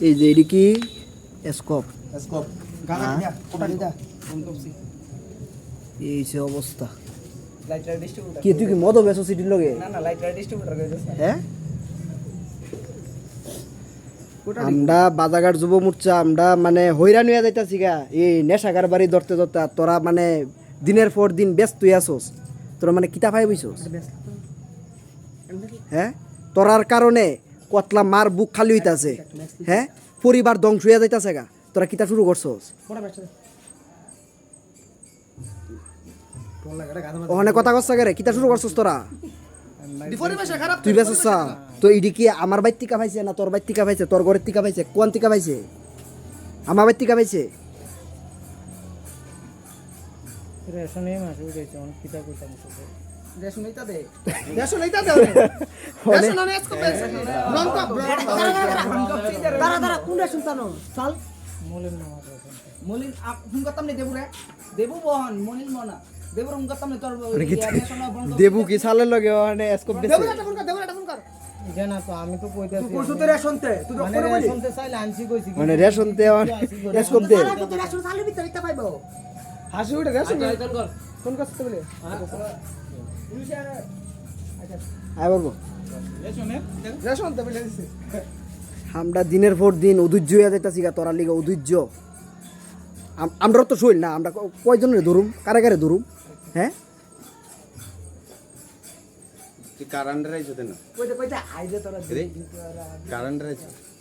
এই যে এটি কি স্কোপ স্কোপ গানা দিয়া কোটা দিয়া ফোন করছি এই সে অবস্থা। লাইটার ডিস্ট্রিবিউটর কি তুই কি মদ বেছো সিটির লগে? না লাইটার ডিস্ট্রিবিউটর কইছস হ্যাঁ, আমরা বাজারঘাট যুব মোর্চা আমরা মানে হইরান হইয়া যাইতাছি গা এই নেশাগার বাড়ি ধরতে ধরতে। আর তোরা মানে দিনের পর দিন ব্যস্ত হয়ে আসোস, তোরা মানে কিতা পাই বইছস? হ্যাঁ, তোরার কারণে কতলা মার বুক খালি হইতাছে। হ্যাঁ, পরিবার ধ্বংস হইয়া যাইতাছে গা, তোরা কিতা শুরু করছস? ওখানে কথা কচ্ছা রে, কিতা শুরু করছস তোরা? তুই বেসস তো ইডি কি আমার বাইর টিকা পাইছে না তোর বাইর টিকা পাইছে? তোর ঘরের টিকা পাইছে? কোন টিকা পাইছে? আমার বাইর টিকা পাইছে? রেশনে মাছ উঠাইছে অন কিতা কইতাম রেশন এইতা দে রেশন অন স্কোপ নন কাপ দাঁড়া কোন রেশন তানো চল মলিন নামা মলিন ফোন করতাম নি দেবু রে দেবু বহন মলিন মনা দেবুর ফোন করতাম নি তোর রেশন বন্ধ দেবু কি সালের লগে ওখানে স্কোপ বেছে? দেবু এটা ফোন কর জানা তো আমি তো কইতাছি তুই কইছ তো রেশনতে তুই তো করে বলি রেশনতে চাইলে আনছি কইছি মানে রেশন তে স্কোপ দে তো রেশন চালু ভিতর ইতা পাইবো হাসি উঠে রেশন কর ফোন করতে বলে আয় বলবো রেশন তে বলে দিছে আমরা দিনের পর দিন উদুজ্য হইয়া যাইতাছি গা তোরার লিগে উদুজ্য। আমরা তো শৈল না, আমরা কয়জনের ধরুম, কারে কারে ধরুম? হ্যাঁ, কারেন্ট রাইছো না কইতে কইতে আইজে তোরা কারেন্ট রাইছো